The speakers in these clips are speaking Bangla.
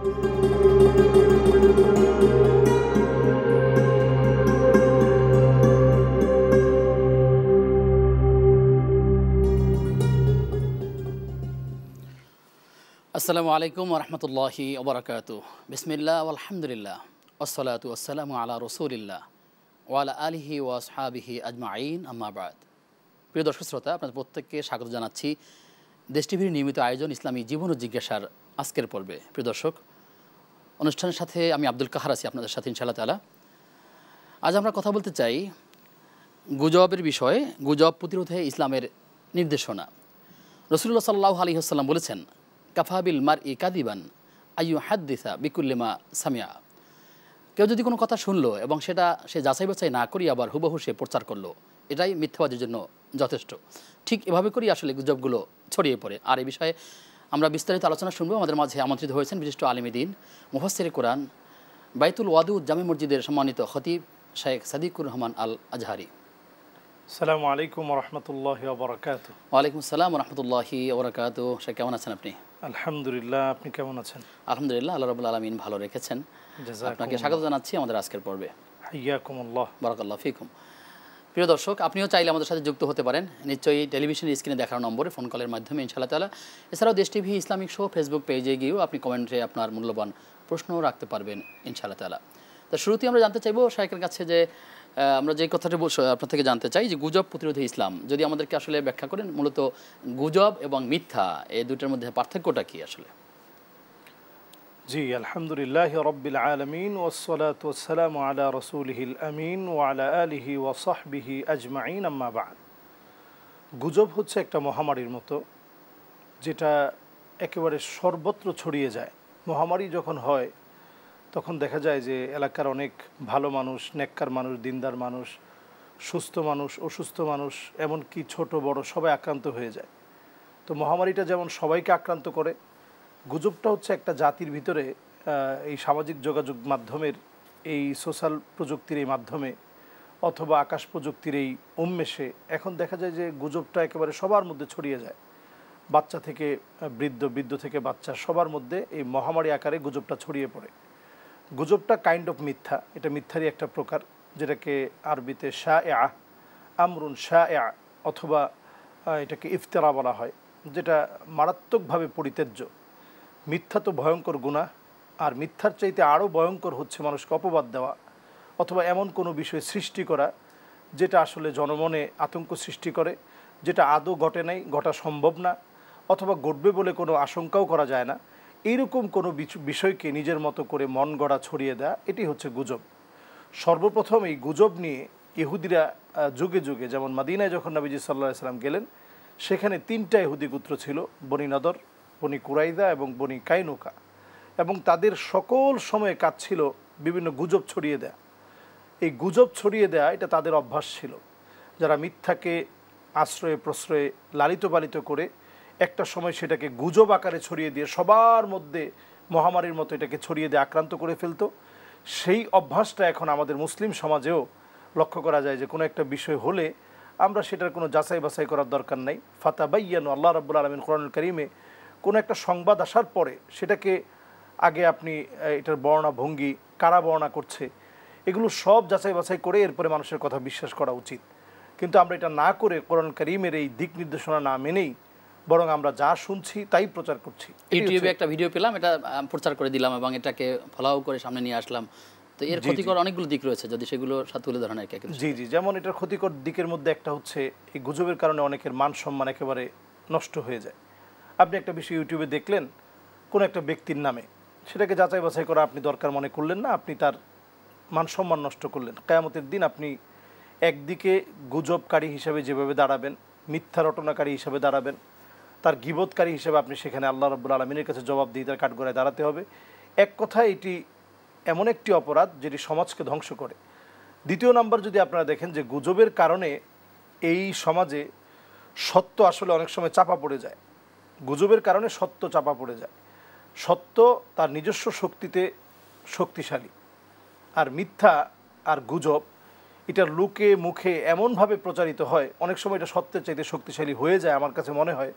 আসসালামু আলাইকুম ওরহমতুল্লাহি ওবরাকাতুহ। বিসমিল্লাহ আলহামদুলিল্লাহ ওয়াসসালাতু ওয়াসসালামু আলা রসুলিল্লাহ ওয়ালা আলিহি ওয়া আসহাবিহি আজমাইন, আম্মা বাদ। প্রিয় দর্শক শ্রোতা, আপনাদের প্রত্যেককে স্বাগত জানাচ্ছি দেশ টিভির নিয়মিত আয়োজন ইসলামী জীবন ও জিজ্ঞাসার আজকের পর্বে। প্রিয় দর্শক, অনুষ্ঠানের সাথে আমি আব্দুল কাহার আছি আপনাদের সাথে ইনশাআল্লাহ তাআলা। আজ আমরা কথা বলতে চাই গুজবের বিষয়ে, গুজব প্রতিরোধে ইসলামের নির্দেশনা। রাসূলুল্লাহ সাল্লাল্লাহু আলাইহি ওয়াসাল্লাম বলেছেন, কাফাবিল মারই কাদিবান আইয়ু হাদ্দিসা বিকুল্লিমা সামিয়া। কেউ যদি কোনো কথা শুনলো এবং সেটা সে যাচাই বাছাই না করি আবার হুবহু সে প্রচার করলো, এটাই মিথ্যাবাদীর জন্য যথেষ্ট। ঠিক এভাবে করেই আসলে গুজবগুলো ছড়িয়ে পড়ে। আর এই বিষয়ে আমরা বিস্তারিত আলোচনা শুনবো। আমাদের মাঝে আমন্ত্রিত হয়েছেন বিশিষ্ট আলিম দ্বীন, মুফাসসিরে কোরআন, বাইতুল ওয়াদুদ জামে মসজিদের সম্মানিত খতিব শেখ সাদিকুর রহমান আল আজহারি। আসসালামু আলাইকুম ওয়া রাহমাতুল্লাহি ওয়া বারাকাতুহু। ওয়া আলাইকুম আসসালাম ওয়া রাহমাতুল্লাহি ওয়া বারাকাতুহু। শেখ, কেমন আছেন আপনি? আলহামদুলিল্লাহ, আপনি কেমন আছেন? আলহামদুলিল্লাহ, আল্লাহ রাব্বুল আলামিন ভালো রেখেছেন। আপনাকে স্বাগত জানাচ্ছি আমাদের আজকের পর্বে। হাইয়াকুমুল্লাহ, বারাকাল্লাহু ফিকুম। প্রিয় দর্শক, আপনিও চাইলে আমাদের সাথে যুক্ত হতে পারেন নিশ্চয়ই টেলিভিশনের স্ক্রিনে দেখার নম্বরে ফোন কলের মাধ্যমে ইনশাআল্লাহ তাআলা। এছাড়াও দেশ টিভি ইসলামিক শো ফেসবুক পেজে গিয়েও আপনি কমেন্টে আপনার মূল্যবান প্রশ্নও রাখতে পারবেন ইনশাআল্লাহ তাআলা। তো শুরুতেই আমরা জানতে চাইবো শাইখের কাছে যে আমরা যে কথাটা আপনার থেকে জানতে চাই যে গুজব প্রতিরোধে ইসলাম, যদি আমাদেরকে আসলে ব্যাখ্যা করেন মূলত গুজব এবং মিথ্যা এই দুটোর মধ্যে পার্থক্যটা কি আসলে? জি, আলহামদুলিল্লাহ রাব্বিল আলামিন ওয়াসসালাতু ওয়াসসালামু আলা রাসূলিহিল আমিন ওয়া আলা আলিহি ওয়া সাহবিহি আজমাইন, আম্মা বা'দ। গুজব হচ্ছে একটা মহামারীর মতো, যেটা একেবারে সর্বত্র ছড়িয়ে যায়। মহামারী যখন হয় তখন দেখা যায় যে এলাকার অনেক ভালো মানুষ, নেককার মানুষ, দিনদার মানুষ, সুস্থ মানুষ, অসুস্থ মানুষ, এমনকি ছোট বড় সবাই আক্রান্ত হয়ে যায়। তো মহামারীটা যেমন সবাইকে আক্রান্ত করে, গুজবটা হচ্ছে একটা জাতির ভিতরে এই সামাজিক যোগাযোগ মাধ্যমের, এই সোশ্যাল প্রযুক্তির এই মাধ্যমে অথবা আকাশ প্রযুক্তির এই উন্মেষে এখন দেখা যায় যে গুজবটা একেবারে সবার মধ্যে ছড়িয়ে যায়। বাচ্চা থেকে বৃদ্ধ, বৃদ্ধ থেকে বাচ্চা, সবার মধ্যে এই মহামারী আকারে গুজবটা ছড়িয়ে পড়ে। গুজবটা কাইন্ড অফ মিথ্যা, এটা মিথ্যারই একটা প্রকার, যেটাকে আরবিতে শায়আ, আমরুন শায়আ, অথবা এটাকে ইফতিরা বলা হয়, যেটা মারাত্মকভাবে পরিত্যাজ্য। মিথ্যা তো ভয়ঙ্কর গুনাহ, আর মিথ্যার চাইতে আরও ভয়ঙ্কর হচ্ছে মানুষকে অপবাদ দেওয়া অথবা এমন কোনো বিষয় সৃষ্টি করা যেটা আসলে জনমনে আতঙ্ক সৃষ্টি করে, যেটা আদৌ ঘটে নাই, ঘটা সম্ভব না, অথবা ঘটবে বলে কোনো আশঙ্কাও করা যায় না। এইরকম কোনো বিষয়কে নিজের মতো করে মন গড়া ছড়িয়ে দেয়া, এটি হচ্ছে গুজব। সর্বপ্রথম এই গুজব নিয়ে ইহুদিরা যুগে যুগে, যেমন মদিনায় যখন নবীজি সাল্লাল্লাহু আলাইহি সাল্লাম গেলেন, সেখানে 3টা ইহুদি গোত্র ছিল, বনি নদর, বনি কুরাইদা এবং বনি কাইনুকা, এবং তাদের সকল সময়ে কাজ ছিল বিভিন্ন গুজব ছড়িয়ে দেয়া। এই গুজব ছড়িয়ে দেয়া এটা তাদের অভ্যাস ছিল, যারা মিথ্যাকে আশ্রয়ে প্রশ্রয়ে লালিত পালিত করে একটা সময় সেটাকে গুজব আকারে ছড়িয়ে দিয়ে সবার মধ্যে মহামারীর মতো এটাকে ছড়িয়ে দিয়ে আক্রান্ত করে ফেলতো। সেই অভ্যাসটা এখন আমাদের মুসলিম সমাজেও লক্ষ্য করা যায়, যে কোনো একটা বিষয় হলে আমরা সেটার কোনো যাচাই বাছাই করার দরকার নাই। ফাতাবাইয়ানু, আল্লাহ রাব্বুল আলামিন কোরআনুল কারীমে কোনো একটা সংবাদ আসার পরে সেটাকে আগে আপনি এটার বর্ণনা ভঙ্গি, কারা বর্ণনা করছে, এগুলো সব যাচাই বাছাই করে এরপরে মানুষের কথা বিশ্বাস করা উচিত। কিন্তু আমরা এটা না করে কোরআন কারীমের এই দিক নির্দেশনা না মেনেই বরং আমরা যা শুনছি তাই প্রচার করছি। ইউটিউবে একটা ভিডিও পেলাম, এটা প্রচার করে দিলাম এবং এটাকে ফলাও করে সামনে নিয়ে আসলাম। তো এর ক্ষতিকর অনেকগুলো দিক রয়েছে, যদি সেগুলো সাথে তুলে ধরেন। জি জি, যেমন এটার ক্ষতিকর দিকের মধ্যে একটা হচ্ছে এই গুজবের কারণে অনেকের মান সম্মান একেবারে নষ্ট হয়ে যায়। আপনি একটা বিষয় ইউটিউবে দেখলেন কোনো একটা ব্যক্তির নামে, সেটাকে যাচাই বাছাই করা আপনি দরকার মনে করলেন না, আপনি তার মান সম্মান নষ্ট করলেন। কিয়ামতের দিন আপনি একদিকে গুজবকারী হিসেবে যেভাবে দাঁড়াবেন, মিথ্যা রটনাকারী হিসেবে দাঁড়াবেন, তার গীবতকারী হিসেবে আপনি সেখানে আল্লাহ রাব্বুল আলামিনের কাছে জবাবদিহিতার কাঠগড়ায় দাঁড়াতে হবে। এক কথায় এটি এমন একটি অপরাধ যেটি সমাজকে ধ্বংস করে। দ্বিতীয় নাম্বার, যদি আপনারা দেখেন যে গুজবের কারণে এই সমাজে সত্য আসলে অনেক সময় চাপা পড়ে যায়। গুজবের কারণে সত্য চাপা পড়ে যায়। সত্য তার নিজস্ব শক্তিতে শক্তিশালী, আর মিথ্যা আর গুজব এটা লোকে মুখে এমনভাবে প্রচারিত হয়, অনেক সময় এটা সত্যের চাইতে শক্তিশালী হয়ে যায় আমার কাছে মনে হয়,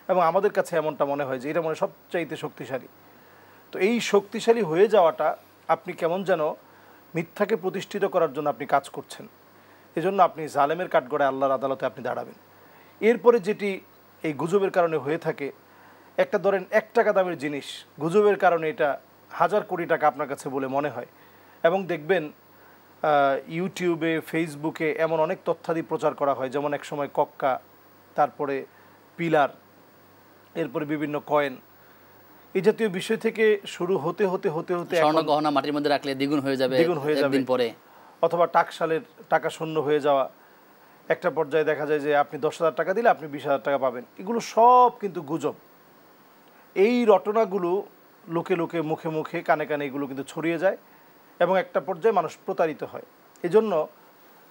এবং আমাদের কাছে এমনটা মনে হয় যে এটা মনে সবচাইতে শক্তিশালী। তো এই শক্তিশালী হয়ে যাওয়াটা আপনি কেমন যেন মিথ্যাকে প্রতিষ্ঠিত করার জন্য আপনি কাজ করছেন, এজন্য আপনি জালেমের কাঠগড়ায় আল্লাহর আদালতে আপনি দাঁড়াবেন। এরপরে যেটি এই গুজবের কারণে হয়ে থাকে, একটা ধরেন 1 টাকা দামের জিনিস গুজবের কারণে এটা 1000 কোটি টাকা আপনার কাছে বলে মনে হয়, এবং দেখবেন ইউটিউবে ফেসবুকে এমন অনেক তথ্যাদি প্রচার করা হয়, যেমন এক সময় কক্কা, তারপরে পিলার, এরপরে বিভিন্ন কয়েন, এই জাতীয় বিষয় থেকে শুরু হতে হতে হতে হতে স্বর্ণ গহনা মাটির মধ্যে রাখলে দ্বিগুণ হয়ে যাবে একদিন পরে, অথবা টাকশালের টাকা শূন্য হয়ে যাওয়া, একটা পর্যায়ে দেখা যায় যে আপনি 10,000 টাকা দিলে আপনি 20,000 টাকা পাবেন। এগুলো সব কিন্তু গুজব। এই রটনাগুলো লোকে লোকে মুখে মুখে কানে কানে এগুলো কিন্তু ছড়িয়ে যায় এবং একটা পর্যায়ে মানুষ প্রতারিত হয়। এজন্য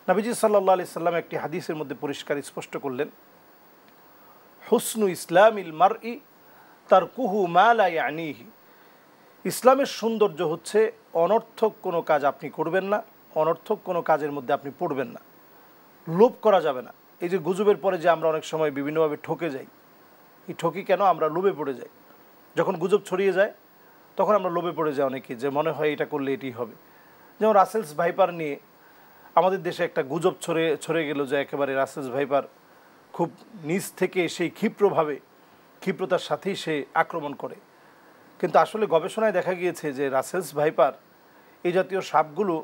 নবীজি সাল্লাল্লাহু আলাইহি সাল্লাম একটি হাদিসের মধ্যে পরিষ্কার স্পষ্ট করলেন, হুসনু ইসলামিল মারই তারকুহু মা লা ইয়ানিহি, ইসলামের সৌন্দর্য হচ্ছে অনর্থক কোনো কাজ আপনি করবেন না, অনর্থক কোনো কাজের মধ্যে আপনি পড়বেন না, লোভ করা যাবে না। এই যে গুজবের পরে যে আমরা অনেক সময় বিভিন্নভাবে ঠকে যাই, এই ঠকি কেন? আমরা লোভে পড়ে যাই। যখন গুজব ছড়িয়ে যায় তখন আমরা লোভে পড়ে যাই অনেকে, যে মনে হয় এটা করলে এটি হবে। যেমন রাসেলস ভাইপার নিয়ে আমাদের দেশে একটা গুজব ছড়ে গেল যে একেবারে রাসেলস ভাইপার খুব নিজ থেকে সেই ক্ষিপ্রতার সাথেই সে আক্রমণ করে। কিন্তু আসলে গবেষণায় দেখা গিয়েছে যে রাসেলস ভাইপার এই জাতীয় সাপগুলো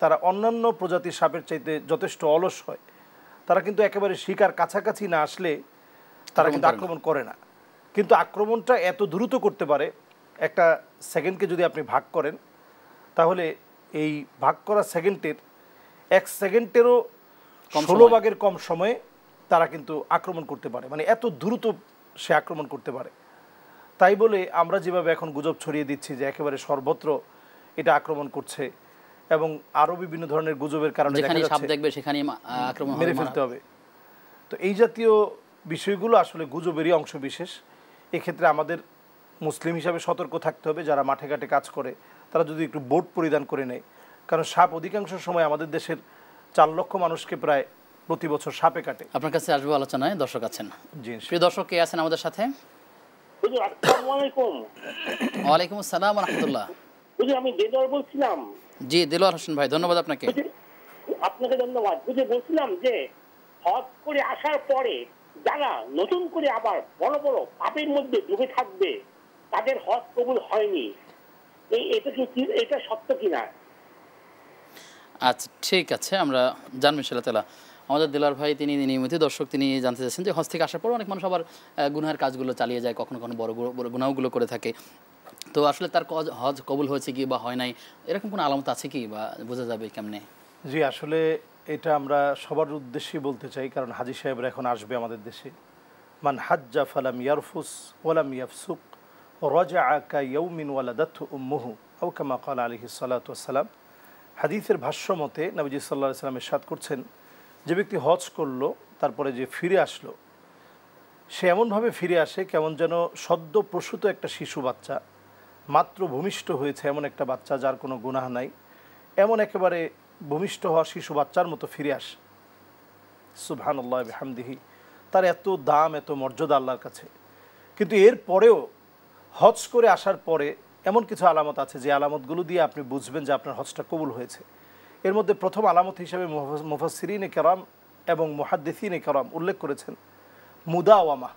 তারা অন্যান্য প্রজাতির সাপের চাইতে যথেষ্ট অলস হয়। তারা কিন্তু একেবারে শিকার কাছাকাছি না আসলে তারা কিন্তু আক্রমণ করে না। কিন্তু আক্রমণটা এত দ্রুত করতে পারে, একটা সেকেন্ডকে যদি আপনি ভাগ করেন তাহলে এই ভাগ করা সেকেন্ডের 1 সেকেন্ডেরও 16 ভাগের কম সময়ে তারা কিন্তু আক্রমণ করতে পারে, মানে এত দ্রুত সে আক্রমণ করতে পারে। তাই বলে আমরা যেভাবে এখন গুজব ছড়িয়ে দিচ্ছি যে একেবারে সর্বত্র এটা আক্রমণ করছে, এবং আরও বিভিন্ন ধরনের গুজবের কারণে মেরে ফেলতে হবে, তো এই জাতীয় বিষয়গুলো আসলে গুজবেরই অংশ বিশেষ। এক্ষেত্রে আমাদের মুসলিম হিসাবে সতর্ক থাকতে হবে। যারা মাঠে ঘাটে কাজ করে তারা যদি একটু বোট পরিধান করে নেয়, কারণ সাপ অধিকাংশ সময় আমাদের দেশের 4 লক্ষ মানুষকে প্রায় প্রতি বছর সাপে কাটে। আপনার কাছে আসবো আলোচনায়, দর্শক আছেন। জি, প্রিয় দর্শক কে আছেন আমাদের সাথে? আসসালামু আলাইকুম। ওয়ালাইকুম আসসালাম ওয়া রাহমাতুল্লাহ। আমি দেলোয়ার বলছিলাম। জি, দেলোয়ার হোসেন ভাই, ধন্যবাদ আপনাকে। আপনাকে ধন্যবাদ। বলছিলাম যে হজ করে আসার পরে যারা নতুন করে আবার বড় বড় পাপের মধ্যে ডুবে থাকবে তাদের হজ কবুল হয়নি, এটা সত্য কিনা? আচ্ছা, ঠিক আছে, আমরা জানবো ইনশাআল্লাহ তাআলা। আমাদের দেলোয়ার ভাই তিনি নিয়মিত দর্শক, তিনি জানতে চাচ্ছেন যে হজ থেকে আসার পর অনেক মানুষ আবার গুনাহের কাজগুলো চালিয়ে যায়, কখনো কখনো বড় বড় গুনাহগুলো করে থাকে। তো আসলে তার হজ কবুল হয়েছে কি বা হয় নাই, এরকম কোনো আলামত আছে কি, বা বোঝা যাবে কেমনে? জি, আসলে এটা আমরা সবার উদ্দেশ্যেই বলতে চাই, কারণ হাজী সাহেবরা এখন আসবে আমাদের দেশে। মান হাজ্জা ফালাম ইয়ারফুস ওয়ালাম ইয়াফসুক রাজাআ কায়াউমিন ওয়ালাদাতহু উম্মুহু আও কামা ক্বালা আলাইহিস সালাতু ওয়াসসালাম। হাদিসের ভাষ্য মতে নবীজি সাল্লাল্লাহু আলাইহি ওয়াসাল্লাম ইরশাদ করছেন, যে ব্যক্তি হজ করলো তারপরে যে ফিরে আসলো, সে এমনভাবে ফিরে আসে কেমন যেন সদ্য প্রসূত একটা শিশু বাচ্চা, মাত্র ভূমিষ্ঠ হয়েছে এমন একটা বাচ্চা যার কোনো গুনাহ নাই, এমন একেবারে ভূমিষ্ঠ হওয়া শিশু বাচ্চার মতো ফিরে আসে। সুবহানাল্লাহি ওয়া বিহামদিহি, তার এত দাম, এত মর্যাদা আল্লাহর কাছে। কিন্তু এর পরেও হজ করে আসার পরে এমন কিছু আলামত আছে যে আলামতগুলো দিয়ে আপনি বুঝবেন যে আপনার হজটা কবুল হয়েছে। এর মধ্যে প্রথম আলামত হিসেবে মুফাসসিরিনে কেরাম এবং মুহাদ্দিসিনে কেরাম উল্লেখ করেছেন মুদাওয়ামা,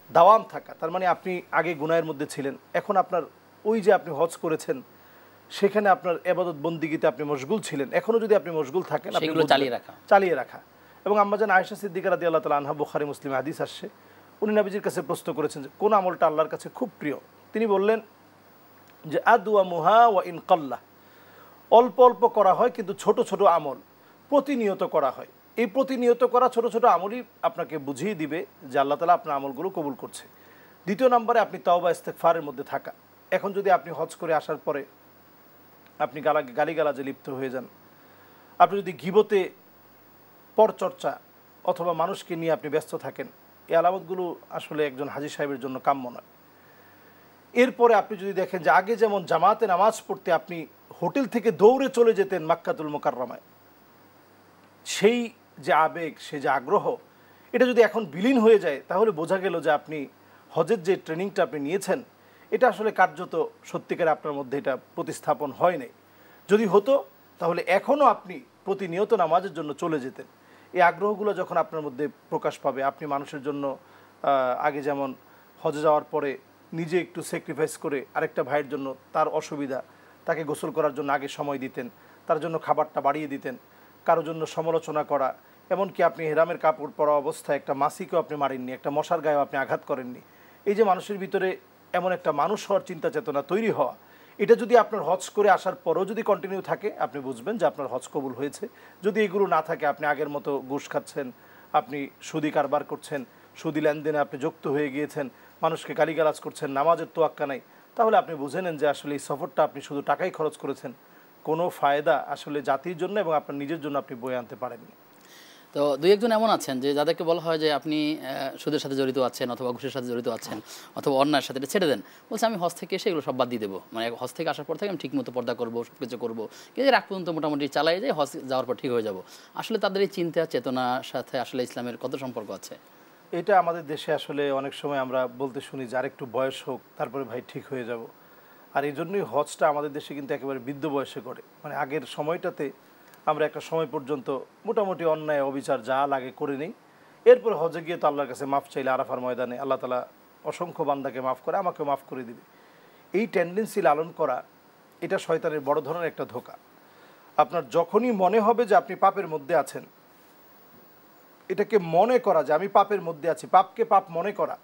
দাওয়াম থাকা। তার মানে আপনি আগে গুনাহের মধ্যে ছিলেন, এখন আপনার ওই যে আপনি হজ করেছেন সেখানে আপনার ইবাদত বন্দিগিতে আপনি মশগুল ছিলেন, এখনও যদি আপনি মশগুল থাকেন সেগুলো চালিয়ে রাখা। এবং আম্মাজান আয়েশা সিদ্দিকা রাদিয়াল্লাহু তাআলা আনহা, বুখারী মুসলিম হাদিস আসছে, উনি নবীজির কাছে প্রশ্ন করেছেন যে কোন আমলটা আল্লাহর কাছে খুব প্রিয়। তিনি বললেন যে আদওয়ামুহা ওয়া ইন কাল্লা, অল্প অল্প করা হয় কিন্তু ছোট ছোট আমল প্রতিনিয়ত করা হয়। এই প্রতিনিয়ত করা ছোট ছোট আমলই আপনাকে বুঝিয়ে দিবে যে আল্লাহ তাআলা আপনার আমলগুলো কবুল করছে। দ্বিতীয় নম্বরে আপনি তাওবা ইস্তেগফারের মধ্যে থাকা। এখন যদি আপনি হজ করে আসার পরে আপনি গালিগালাজে লিপ্ত হয়ে যান, আপনি যদি গীবতে, পরচর্চা অথবা মানুষকে নিয়ে আপনি ব্যস্ত থাকেন, এই আলামতগুলো আসলে একজন হাজী সাহেবের জন্য কাম্য নয়। এরপরে আপনি যদি দেখেন যে আগে যেমন জামাতে নামাজ পড়তে আপনি হোটেল থেকে দৌড়ে চলে যেতেন মাক্কাতুল মুকাররমায়, সেই যে আবেগ, সেই যে আগ্রহ, এটা যদি এখন বিলীন হয়ে যায় তাহলে বোঝা গেল যে আপনি হজের যে ট্রেনিংটা আপনি নিয়েছেন এটা আসলে কার্যত সত্যিকারে আপনার মধ্যে এটা প্রতিস্থাপন হয় নাই। যদি হতো তাহলে এখনও আপনি প্রতিনিয়ত নামাজের জন্য চলে যেতেন। এই আগ্রহগুলো যখন আপনার মধ্যে প্রকাশ পাবে, আপনি মানুষের জন্য আগে যেমন হজে যাওয়ার পরে নিজে একটু স্যাক্রিফাইস করে আরেকটা ভাইয়ের জন্য তার অসুবিধা, তাকে গোসল করার জন্য আগে সময় দিতেন, তার জন্য খাবারটা বাড়িয়ে দিতেন, কারোর জন্য সমালোচনা করা, এমনকি আপনি হেরামের কাপড় পরা অবস্থায় একটা মাসিকেও আপনি মারেননি, একটা মশার গায়েও আপনি আঘাত করেননি। এই যে মানুষের ভিতরে এমন একটা মানুষ হওয়ার চিন্তা চেতনা তৈরি হওয়া, এটা যদি আপনার হজ করে আসার পরও যদি কন্টিনিউ থাকে, আপনি বুঝবেন যে আপনার হজ কবুল হয়েছে। যদি এগুলো না থাকে, আপনি আগের মতো ঘুষ খাচ্ছেন, আপনি সুদি কারবার করছেন, সুদি লেনদেনে আপনি যুক্ত হয়ে গিয়েছেন, মানুষকে গালিগালাজ করছেন, নামাজের তোয়াক্কা নাই, তাহলে আপনি বুঝে নেন যে আসলে এই সফরটা আপনি শুধু টাকাই খরচ করেছেন, কোনো ফায়দা আসলে জাতির জন্য এবং আপনার নিজের জন্য আপনি বয়ে আনতে পারেননি। তো দুই একজন এমন আছেন যে যাদেরকে বলা হয় যে আপনি সুদের সাথে জড়িত আছেন অথবা ঘুষের সাথে জড়িত আছেন অথবা অন্যায়ের সাথে, এটা ছেড়ে দেন। বলছে আমি হজ থেকে এসে এগুলো সব বাদ দিয়ে দেবো, মানে হজ থেকে আসার পর থেকে আমি ঠিকমতো পর্দা করবো, সব কিছু করবো, কিন্তু রাগ পর্যন্ত মোটামুটি চালাই যায়, হজ যাওয়ার পর ঠিক হয়ে যাব। আসলে তাদের এই চিন্তা চেতনার সাথে আসলে ইসলামের কত সম্পর্ক আছে? এটা আমাদের দেশে আসলে অনেক সময় আমরা বলতে শুনি যে আরেকটু বয়স হোক তারপরে ভাই ঠিক হয়ে যাব। আর এই জন্যই হজটা আমাদের দেশে কিন্তু একেবারে বৃদ্ধ বয়সে করে। মানে আগের সময়টাতে আমরা একটা সময় পর্যন্ত মোটামুটি অন্যায় অবিচার যা লাগে করে নিই, এরপর হজে গিয়ে তো আল্লাহর কাছে মাফ চাইলে আরাফার ময়দানে আল্লাহ তালা অসংখ্য বান্দাকে মাফ করে, আমাকেও মাফ করে দিবে। এই টেন্ডেন্সি লালন করা, এটা শয়তানের বড় ধরনের একটা ধোঁকা। আপনার যখনই মনে হবে যে আপনি পাপের মধ্যে আছেন, এটাকে মনে করা যে আমি পাপের মধ্যে আছি, পাপকে পাপ মনে করা,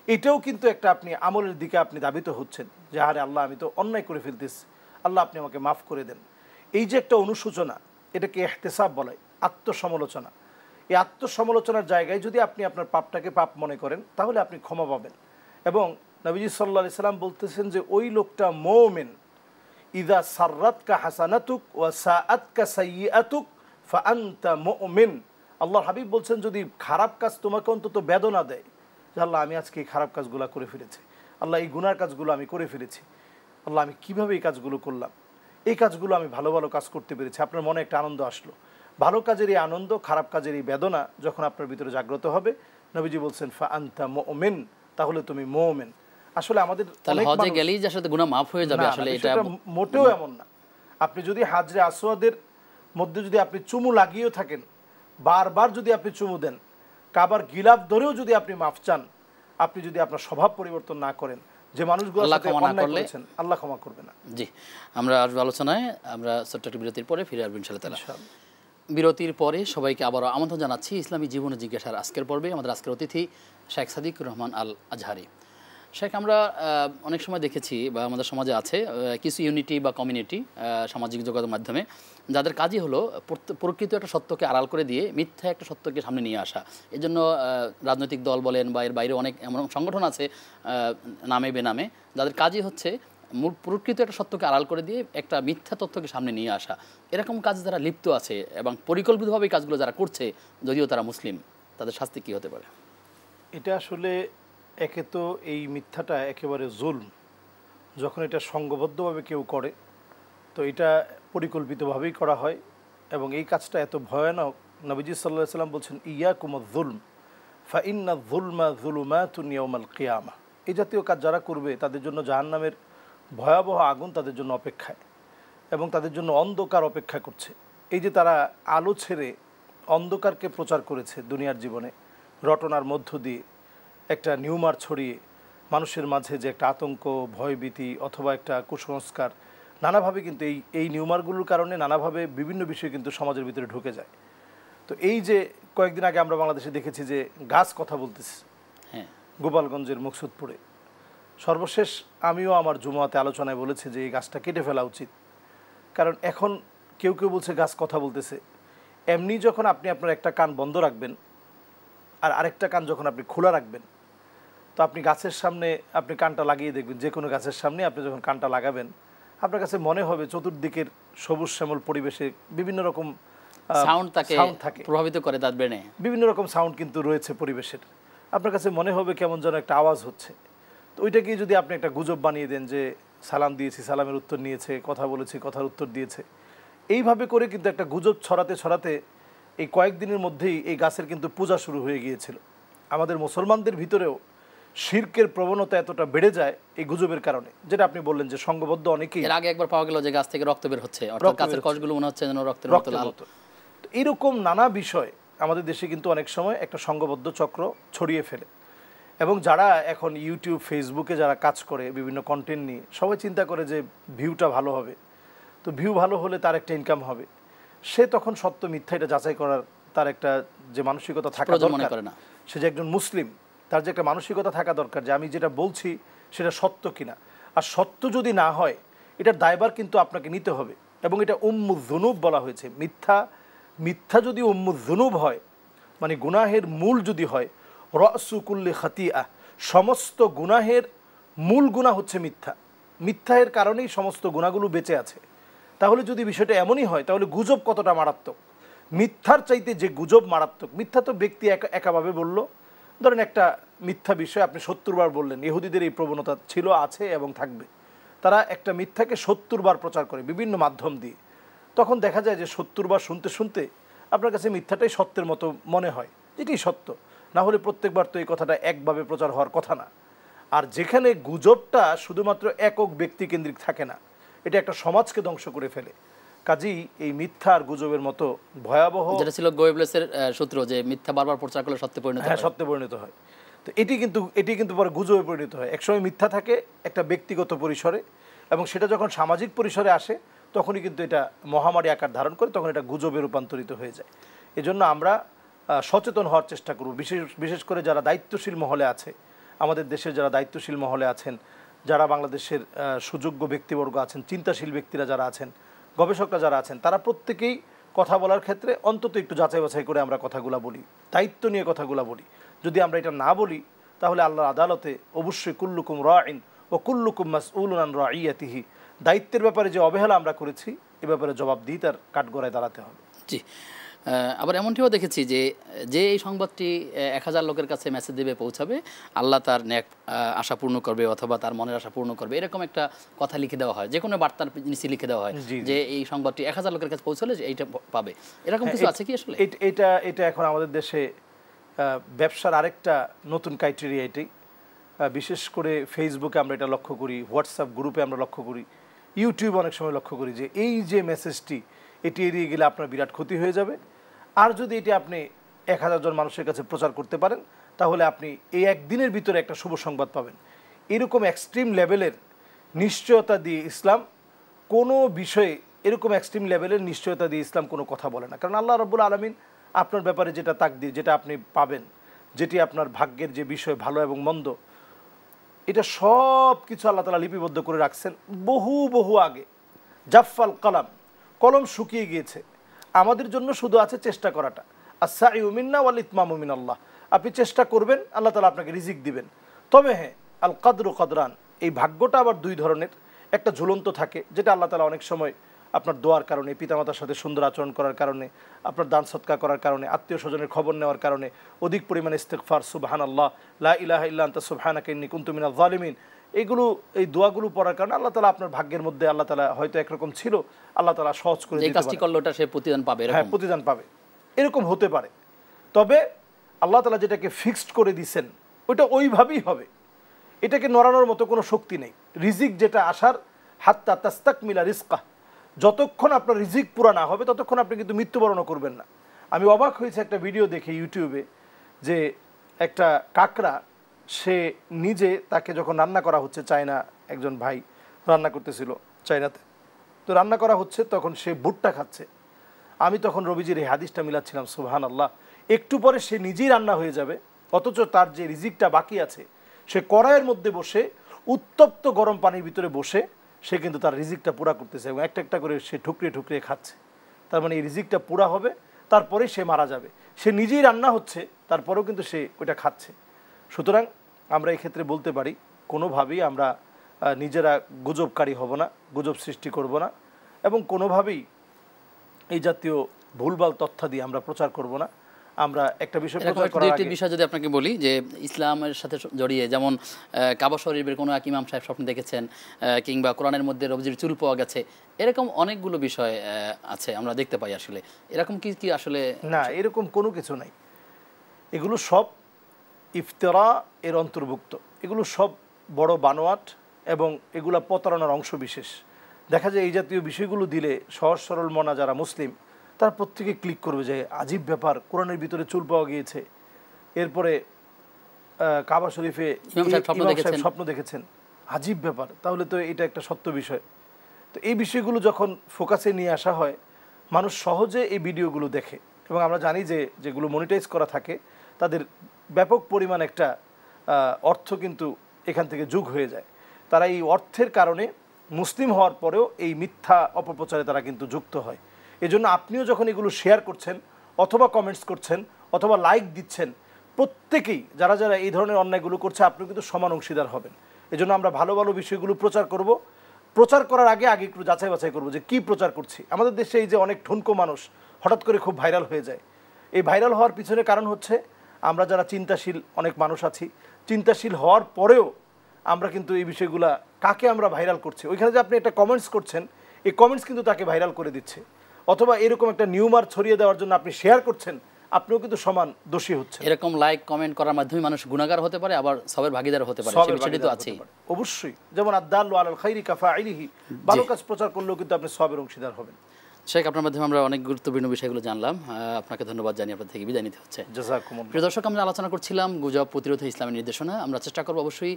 এটাও কিন্তু একটা আপনি আমলের দিকে আপনি ধাবিত হচ্ছেন যে আরে আল্লাহ আমি তো অন্যায় করে ফেলতেছি, আল্লাহ আপনি আমাকে মাফ করে দেন। এই যে একটা অনুশোচনা, এটাকে ইহতিসাব বলে, আত্মসমালোচনা। এই আত্মসমালোচনার জায়গায় যদি আপনি আপনার পাপটাকে পাপ মনে করেন, তাহলে আপনি ক্ষমা পাবেন। এবং নবীজি সাল্লাল্লাহু আলাইহি সাল্লাম বলতেছেন যে ওই লোকটা মুমিন, ইযা সাররাতকা হাসানাতুক ওয়া সাআতকা সাইয়্যাতুক ফাআনতা মুমিন। আল্লাহর হাবিব বলছেন যদি খারাপ কাজ তোমাকে অন্তত বেদনা দেয় যে আল্লাহ আমি আজকে এই খারাপ কাজগুলো করে ফেলেছি, আল্লাহ এই গুনার কাজগুলো আমি করে ফেলেছি, আল্লাহ আমি কীভাবে এই কাজগুলো করলাম, এই কাজগুলো আমি ভালো ভালো কাজ করতে পেরেছি, আপনার মনে একটা আনন্দ আসলো। ভালো কাজের এই আনন্দ, খারাপ কাজের এই বেদনা যখন আপনার ভিতরে জাগ্রত হবে, নবীজি বলছেন ফা আনতা মুমিন, তাহলে তুমি মুমিন। আসলে আমাদের হজে গেলেই যে আসলে গুনাহ মাফ হয়ে যাবে, আসলে এটা মোটেও এমন না। আপনি যদি হাজরে আসওয়াদের মধ্যে যদি আপনি চুমু লাগিয়েও থাকেন, বারবার যদি আপনি চুমু দেন, কাবার গিলাফ ধরেও যদি আপনি মাফ চান, আপনি যদি আপনার স্বভাব পরিবর্তন না করেন, যে মানুষগুলো সাথে অন্যায় করেছেন, আল্লাহ ক্ষমা করবে না। জি, আমরা আসবো আলোচনায়। আমরা ছোট্ট একটি বিরতির পরে ফিরে আসবো ইনশাআল্লাহ। বিরতির পরে সবাইকে আবারও আমন্ত্রণ জানাচ্ছি ইসলামী জীবনে জিজ্ঞাসার আজকের পর্বে। আমাদের আজকের অতিথি শেখ সাদিকুর রহমান আল আজহারি। শেখ, আমরা অনেক সময় দেখেছি বা আমাদের সমাজে আছে কিছু ইউনিটি বা কমিউনিটি সামাজিক যোগাযোগ মাধ্যমে যাদের কাজই হলো প্রকৃত একটা সত্যকে আড়াল করে দিয়ে মিথ্যা একটা সত্যকে সামনে নিয়ে আসা। এই জন্য রাজনৈতিক দল বলেন বা এর বাইরে অনেক এমন সংগঠন আছে নামে বেনামে, যাদের কাজই হচ্ছে প্রকৃত একটা সত্যকে আড়াল করে দিয়ে একটা মিথ্যা তথ্যকে সামনে নিয়ে আসা। এরকম কাজ যারা লিপ্ত আছে এবং পরিকল্পিতভাবে এই কাজগুলো যারা করছে, যদিও তারা মুসলিম, তাদের শাস্তি কী হতে পারে? এটা আসলে একে তো এই মিথ্যাটা একেবারে জুলম। যখন এটা সংঘবদ্ধভাবে কেউ করে, তো এটা পরিকল্পিতভাবেই করা হয় এবং এই কাজটা এত ভয়ানক। নবীজি সাল্লাল্লাহু আলাইহি ওয়াসাল্লাম বলছেন ইয়াকুমুয যুলম ফা ইন্না যুলমা যুলুমাতুন ইয়াউমাল কিয়ামা। এই জাতীয় কাজ যারা করবে তাদের জন্য জাহান্নামের ভয়াবহ আগুন তাদের জন্য অপেক্ষায় এবং তাদের জন্য অন্ধকার অপেক্ষা করছে। এই যে তারা আলো ছেড়ে অন্ধকারকে প্রচার করেছে দুনিয়ার জীবনে, রটনার মধ্য দিয়ে একটা নিউমার ছড়িয়ে মানুষের মাঝে যে একটা আতঙ্ক, ভয়ভীতি অথবা একটা কুসংস্কার, নানাভাবে কিন্তু এই নিউমারগুলোর কারণে নানাভাবে বিভিন্ন বিষয় কিন্তু সমাজের ভিতরে ঢুকে যায়। তো এই যে কয়েকদিন আগে আমরা বাংলাদেশে দেখেছি যে গাছ কথা বলতেছে, হ্যাঁ, গোপালগঞ্জের মুকসুদপুরে। সর্বশেষ আমিও আমার জুমাতে আলোচনায় বলেছি যে এই গাছটা কেটে ফেলা উচিত। কারণ এখন কেউ কেউ বলছে গাছ কথা বলতেছে। এমনি যখন আপনি আপনার একটা কান বন্ধ রাখবেন আর আরেকটা কান যখন আপনি খোলা রাখবেন, তো আপনি গাছের সামনে আপনি কানটা লাগিয়ে দেখবেন, যে কোনো গাছের সামনে আপনি যখন কানটা লাগাবেন, আপনার কাছে মনে হবে চতুর্দিকের সবুজ শ্যামল পরিবেশে বিভিন্ন রকম সাউন্ড থাকে, প্রভাবিত করে তার ব্রেনে। বিভিন্ন রকম সাউন্ড কিন্তু রয়েছে পরিবেশের। আপনার কাছে মনে হবে কেমন যেন একটা আওয়াজ হচ্ছে। তো ওইটাকে যদি আপনি একটা গুজব বানিয়ে দেন যে সালাম দিয়েছি, সালামের উত্তর নিয়েছে, কথা বলেছি, কথার উত্তর দিয়েছে, এইভাবে করে কিন্তু একটা গুজব ছড়াতে ছড়াতে এই কয়েকদিনের মধ্যেই এই গাছের কিন্তু পূজা শুরু হয়ে গিয়েছিল। আমাদের মুসলমানদের ভিতরেও শিরকের প্রবণতা এতটা বেড়ে যায় এই গুজবের কারণে, যেটা আপনি বললেন যে সংঘবদ্ধ অনেকেই। এর আগে একবার পাওয়া গেল যে গাছ থেকে রক্ত বের হচ্ছে, অর্থাৎ গাছের কষগুলো মনে হচ্ছে যেন রক্তের মতো লাল। এরকম নানা বিষয় আমাদের দেশে কিন্তু অনেক সময় একটা সংঘবদ্ধ চক্র ছড়িয়ে ফেলে। এবং যারা এখন ইউটিউব ফেসবুকে যারা কাজ করে বিভিন্ন কন্টেন্ট নিয়ে, সবাই চিন্তা করে যে ভিউটা ভালো হবে, তো ভিউ ভালো হলে তার একটা ইনকাম হবে, সে তখন সত্য মিথ্যা এটা যাচাই করার তার একটা যে মানসিকতা থাকা দরকার, সে যে একজন মুসলিম তার যে একটা মানসিকতা থাকা দরকার যে আমি যেটা বলছি সেটা সত্য কিনা। আর সত্য যদি না হয় এটার দায়ভার কিন্তু আপনাকে নিতে হবে। এবং এটা উম্মুযুনুব বলা হয়েছে। মিথ্যা যদি উম্মুযুনুব হয়, মানে গুনাহের মূল যদি হয়, রাসু কুল্লি খাতিয়া, সমস্ত গুনাহের মূল গুনাহ হচ্ছে মিথ্যা। মিথ্যার কারণেই সমস্ত গুনাহগুলো বেঁচে আছে। তাহলে যদি বিষয়টা এমনই হয়, তাহলে গুজব কতটা মারাত্মক। মিথ্যার চাইতে যে গুজব মারাত্মক। মিথ্যা তো ব্যক্তি একাভাবে বলল, ধরেন একটা মিথ্যা বিষয় আপনি 70 বার বললেন, ইহুদিদের এই প্রবণতা ছিল, আছে এবং থাকবে। তারা একটা মিথ্যাকে 70 বার প্রচার করে বিভিন্ন মাধ্যম দিয়ে। তখন দেখা যায় যে 70 বার শুনতে শুনতে আপনার কাছে মিথ্যাটাই সত্যের মতো মনে হয়, যেটি সত্য। না হলে প্রত্যেকবার তো এই কথাটা একভাবে প্রচার হওয়ার কথা না। আর যেখানে গুজবটা শুধুমাত্র একক ব্যক্তি কেন্দ্রিক থাকে না, এটা একটা সমাজকে ধ্বংস করে ফেলে। কাজেই এই মিথ্যা আর গুজবের মতো ভয়াবহ, যেটা ছিল গোয়েবলেসের সূত্র যে মিথ্যা বারবার প্রচার করলে সত্যে পরিণত হয়। হ্যাঁ, সত্যে পরিণত হয়। তো এটি কিন্তু পরে গুজবে পরিণত হয়। একসময় মিথ্যা থাকে একটা ব্যক্তিগত পরিসরে, এবং সেটা যখন সামাজিক পরিসরে আসে তখনই কিন্তু এটা মহামারী আকার ধারণ করে, তখন এটা গুজবে রূপান্তরিত হয়ে যায়। এজন্য আমরা সচেতন হওয়ার চেষ্টা করব। বিশেষ করে যারা দায়িত্বশীল মহলে আছে, আমাদের দেশের যারা দায়িত্বশীল মহলে আছেন, যারা বাংলাদেশের সুযোগ্য ব্যক্তিবর্গ আছেন, চিন্তাশীল ব্যক্তিরা যারা আছেন, গবেষকরা যারা আছেন, তারা প্রত্যেকেই কথা বলার ক্ষেত্রে অন্তত একটু যাচাই বাছাই করে আমরা কথাগুলো বলি, দায়িত্ব নিয়ে কথাগুলো বলি। যদি আমরা এটা না বলি তাহলে আল্লাহর আদালতে অবশ্যই কুল্লুকুম রাইন ও কুল্লুকুম মাসউলুন আন রাইয়াতিহি, দায়িত্বের ব্যাপারে যে অবহেলা আমরা করেছি এ ব্যাপারে জবাবদিহি তার কাঠগড়ায় দাঁড়াতে হবে। জি, আবার এমনটিও দেখেছি যে এই সংবাদটি 1000 লোকের কাছে মেসেজ দেবে, পৌঁছাবে, আল্লাহ তার ন্যাক আশা পূর্ণ করবে অথবা তার মনের আশা পূর্ণ করবে, এরকম একটা কথা লিখে দেওয়া হয়, যে কোনো বার্তার নিচে লিখে দেওয়া হয় যে এই সংবাদটি 1000 লোকের কাছে পৌঁছালে এইটা পাবে। এরকম কিছু আছে কি আসলে? এটা এখন আমাদের দেশে ব্যবসার আরেকটা নতুন ক্রাইটেরিয়া। এটাই বিশেষ করে ফেসবুকে আমরা এটা লক্ষ্য করি, হোয়াটসঅ্যাপ গ্রুপে আমরা লক্ষ্য করি, ইউটিউব অনেক সময় লক্ষ্য করি যে এই যে মেসেজটি, এটি এড়িয়ে গেলে আপনার বিরাট ক্ষতি হয়ে যাবে। আর যদি এটি আপনি 1000 জন মানুষের কাছে প্রচার করতে পারেন তাহলে আপনি এই একদিনের ভিতরে একটা শুভ সংবাদ পাবেন। এরকম এক্সট্রিম লেভেলের নিশ্চয়তা দিয়ে ইসলাম কোনো বিষয়ে, এরকম এক্সট্রিম লেভেলের নিশ্চয়তা দিয়ে ইসলাম কোনো কথা বলে না। কারণ আল্লাহ রাব্বুল আলামিন আপনার ব্যাপারে যেটা তাকদীর, যেটা আপনি পাবেন, যেটি আপনার ভাগ্যের যে বিষয় ভালো এবং মন্দ, এটা সব কিছু আল্লাহ তাআলা লিপিবদ্ধ করে রাখছেন বহু আগে। জাফাল কালাম, কলম শুকিয়ে গিয়েছে, আমাদের জন্য শুধু আছে চেষ্টা করাটা। আস-সাইউ মিন্না ওয়াল ইতমামু মিনাল্লাহ, আপনি চেষ্টা করবেন, আল্লাহ তাআলা আপনাকে রিজিক দিবেন। তবে হ্যাঁ, আল কাদরু কদরান, এই ভাগ্যটা আবার দুই ধরনের। একটা ঝুলন্ত থাকে, যেটা আল্লাহ তাআলা অনেক সময় আপনার দোয়ার কারণে, পিতামাতার সাথে সুন্দর আচরণ করার কারণে, আপনার দান সৎকার করার কারণে, আত্মীয় স্বজনের খবর নেওয়ার কারণে, অধিক পরিমাণে ইস্তিগফার, সুবহানাল্লাহ, লা ইলাহা ইল্লা আনতা সুবহানাকা ইন্নী কুনতু মিনাজ জালিমিন, এই দোয়াগুলো পড়ার কারণে আল্লাহ তাআলা আপনার ভাগ্যের মধ্যে, আল্লাহ তাআলা হয়তো একরকম ছিল, আল্লাহ তাআলা সহজ করে দিতে পারে, এই কাজটি করলে ওটা সে প্রতিদান পাবে। হ্যাঁ, প্রতিদান পাবে, এরকম হতে পারে। তবে আল্লাহ তাআলা যেটাকে ফিক্সড করে দিয়েছেন ওইটা ওইভাবেই হবে, এটাকে নড়ানোর মতো কোনো শক্তি নেই। রিজিক যেটা আসার, হাত্তা তাস্তাকমিলা রিজকাহ, যতক্ষণ আপনার রিজিক পুরা না হবে ততক্ষণ আপনি কিন্তু মৃত্যুবরণও করবেন না। আমি অবাক হয়েছে একটা ভিডিও দেখে ইউটিউবে, যে একটা কাকড়া, সে নিজে, তাকে যখন রান্না করা হচ্ছে, চায়না একজন ভাই রান্না করতেছিল চায়নাতে, তো রান্না করা হচ্ছে, তখন সে ভুট্টা খাচ্ছে। আমি তখন রবিজির এই হাদিসটা মিলাচ্ছিলাম, সুবহানাল্লাহ, একটু পরে সে নিজেই রান্না হয়ে যাবে, অথচ তার যে রিজিকটা বাকি আছে, সে কড়াইয়ের মধ্যে বসে উত্তপ্ত গরম পানির ভিতরে বসে সে কিন্তু তার রিজিকটা পুরা করতেছে এবং একটা একটা করে সে ঠুকরিয়ে খাচ্ছে। তার মানে এই রিজিকটা পুরা হবে, তারপরে সে মারা যাবে। সে নিজেই রান্না হচ্ছে, তারপরেও কিন্তু সে ওইটা খাচ্ছে। সুতরাং আমরা এই ক্ষেত্রে বলতে পারি, কোনোভাবেই আমরা নিজেরা গুজবকারী হব না, গুজব সৃষ্টি করব না, এবং কোনোভাবেই এই জাতীয় ভুলভাল তথ্য দিয়ে আমরা প্রচার করব না। আমরা একটা বিষয় প্রচার করার আগে, বিষয় যদি আপনাকে বলি, যে ইসলামের সাথে জড়িয়ে, যেমন কাবা শরীফের কোনো এক ইমাম সাহেব স্বপ্ন দেখেছেন, কিংবা কোরআনের মধ্যে রবিজির চুল পাওয়া গেছে, এরকম অনেকগুলো বিষয় আছে আমরা দেখতে পাই। আসলে এরকম কি আসলে? না, এরকম কোনো কিছু নাই। এগুলো সব ইফতেরা এর অন্তর্ভুক্ত। এগুলো সব বড় বানোয়াট এবং এগুলা প্রতারণার অংশ বিশেষ। দেখা যায় এই জাতীয় বিষয়গুলো দিলে সহজ সরল মনা যারা মুসলিম তারা প্রত্যেকে ক্লিক করবে যে আজীব ব্যাপার, কোরআনের ভিতরে চুল পাওয়া গিয়েছে, এরপরে কাবা শরীফে ইমাম সাহেব স্বপ্ন দেখেছেন, আজীব ব্যাপার, তাহলে তো এটা একটা সত্য বিষয়। তো এই বিষয়গুলো যখন ফোকাসে নিয়ে আসা হয় মানুষ সহজে এই ভিডিওগুলো দেখে এবং আমরা জানি যে যেগুলো মনিটাইজ করা থাকে তাদের ব্যাপক পরিমাণ একটা অর্থ কিন্তু এখান থেকে যোগ হয়ে যায়। তারা এই অর্থের কারণে মুসলিম হওয়ার পরেও এই মিথ্যা অপপ্রচারে তারা কিন্তু যুক্ত হয়। এজন্য আপনিও যখন এগুলো শেয়ার করছেন অথবা কমেন্টস করছেন অথবা লাইক দিচ্ছেন, প্রত্যেকেই যারা যারা এই ধরনের অন্যায়গুলো করছে আপনিও কিন্তু সমান অংশীদার হবেন। এজন্য আমরা ভালো ভালো বিষয়গুলো প্রচার করব। প্রচার করার আগে একটু যাচাই বাছাই করবো যে কী প্রচার করছি। আমাদের দেশে এই যে অনেক ঠুনকো মানুষ হঠাৎ করে খুব ভাইরাল হয়ে যায়, এই ভাইরাল হওয়ার পিছনে কারণ হচ্ছে আমরা যারা চিন্তাশীল অনেক মানুষ আছি, চিন্তাশীল হওয়ার পরেও আমরা কিন্তু এই বিষয়গুলা কাকে আমরা ভাইরাল করছি, ওইখানে যে আপনি একটা কমেন্টস করছেন এই কমেন্টস কিন্তু তাকে ভাইরাল করে দিচ্ছে, অথবা এরকম একটা নিউমার ছড়িয়ে দেওয়ার জন্য আপনি শেয়ার করছেন, আপনিও কিন্তু সমান দোষী হচ্ছে। এরকম লাইক কমেন্ট করার মাধ্যমে মানুষ গুনাহগার হতে পারে, আবার সবের ভাগীদার হতে পারে, সেই বিষয়টি তো আছেই। অবশ্যই, যেমন আদ-দাল্লু আলাল খাইরি কাফাইলিহি, ভালো কাজ প্রচার করলেও কিন্তু আপনি সবের অংশীদার হবেন। শেখ, আপনার মাধ্যমে আমরা অনেক গুরুত্বপূর্ণ বিষয়গুলো জানলাম। আপনাকে ধন্যবাদ জানিয়ে আপনার থেকে বিদায় নিতে হচ্ছে। জাযাকুমুল্লাহ। প্রিয় দর্শক, আমরা আলোচনা করছিলাম গুজব প্রতিরোধে ইসলামের নির্দেশনা। আমরা চেষ্টা করব অবশ্যই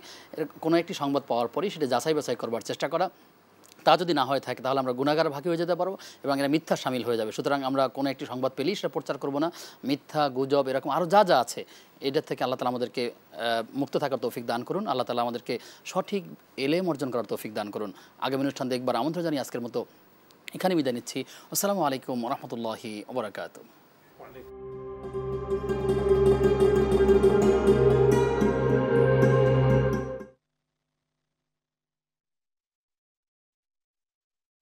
কোনো একটি সংবাদ পাওয়ার পরই সেটা যাচাই বাছাই করবার চেষ্টা করা। তা যদি না হয়ে থাকে তাহলে আমরা গুনাহগার ভাগী হয়ে যেতে পারবো এবং এরা মিথ্যা শামিল হয়ে যাবে। সুতরাং আমরা কোনো একটি সংবাদ পেলেই সেটা প্রচার করবো না। মিথ্যা, গুজব, এরকম আরও যা যা আছে এটার থেকে আল্লাহ তাআলা আমাদেরকে মুক্ত থাকার তৌফিক দান করুন। আল্লাহ তাআলা আমাদেরকে সঠিক এলেম অর্জন করার তৌফিক দান করুন। আগামী অনুষ্ঠান দেখবার আমন্ত্রণ জানিয়ে আজকের মতো এখানে বিদায় নিচ্ছি। আসসালামু আলাইকুম ওয়া রাহমাতুল্লাহি ওয়া বারাকাতুহু।